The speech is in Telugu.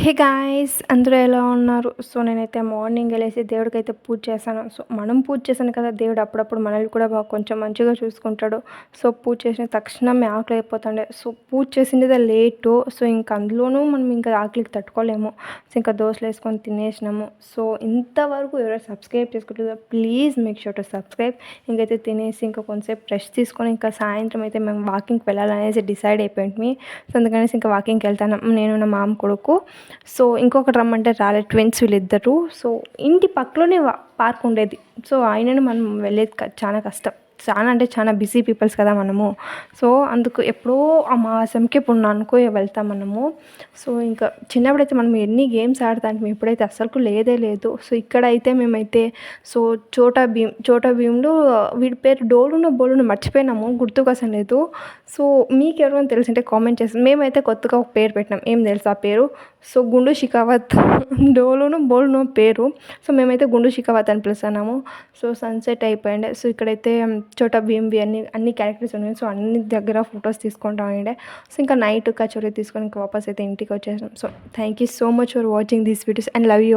హే గాయ్స్, అందరూ ఎలా ఉన్నారు? సో నేనైతే మార్నింగ్ లేసి దేవుడికైతే పూజ చేశాను. సో మనం పూజ చేశాను కదా, దేవుడు అప్పుడప్పుడు మనల్ని కూడా కొంచెం మంచిగా చూసుకుంటాడు. సో పూజ చేసిన తక్షణమే ఆకలి అయిపోతుండే. సో పూజ చేసిందే లేటు. సో ఇంక అందులోనూ మనం ఇంకా ఆకలికి తట్టుకోలేము. సో ఇంకా దోశలు వేసుకొని తినేసినాము. సో ఇంతవరకు ఎవరైనా సబ్స్క్రైబ్ చేసుకోవట్లేదు, please make sure to subscribe. ఇంకైతే తినేసి ఇంకా కొంచెంసేపు రెస్ట్ తీసుకొని ఇంకా సాయంత్రం అయితే మేము వాకింగ్కి వెళ్ళాలనేసి డిసైడ్ అయిపోయింది. సో అందుకనేసి ఇంకా వాకింగ్కి వెళ్తాను నేను, నా మామ కొడుకు. సో ఇంకొకటి రమ్మంటే రాలే, ట్విన్స్ వీళ్ళిద్దరు. సో ఇంటి పక్కలోనే పార్క్ ఉండేది. సో ఆయనను మనం వెళ్ళేది చాలా కష్టం. చాలా అంటే చాలా బిజీ పీపుల్స్ కదా మనము. సో అందుకు ఎప్పుడో అమావాస్యకి ఇప్పుడు అనుకో వెళ్తాం మనము. సో ఇంకా చిన్నప్పుడైతే మనం ఎన్ని గేమ్స్ ఆడతాంటాం, ఇప్పుడైతే అసలుకు లేదే లేదు. సో ఇక్కడైతే మేమైతే సో చోటా భీమ్లో వీడి పేరు డోలునో బోలునో మర్చిపోయినాము, గుర్తుకు అసలు లేదు. సో మీకు ఎవరైనా తెలిసింటే కామెంట్ చేస్తాం. మేమైతే కొత్తగా ఒక పేరు పెట్టినాం. ఏం తెలుసు ఆ పేరు? సో గుండు షికావత్. డోలును బోలునో పేరు. సో మేమైతే గుండు షికావత్ అని పిలుస్తున్నాము. So sunset అయిపోయిండే. సో ఇక్కడైతే చోటా భీమ్వి అన్ని క్యారెక్టర్స్ ఉన్నాయి. సో అన్ని దగ్గర ఫొటోస్ తీసుకుంటాం అండి. సో ఇంకా నైట్ కచోరీ తీసుకొని ఇంకా వాపస్ అయితే ఇంటికి వచ్చేసాం. So thank you so much for watching these videos and love you.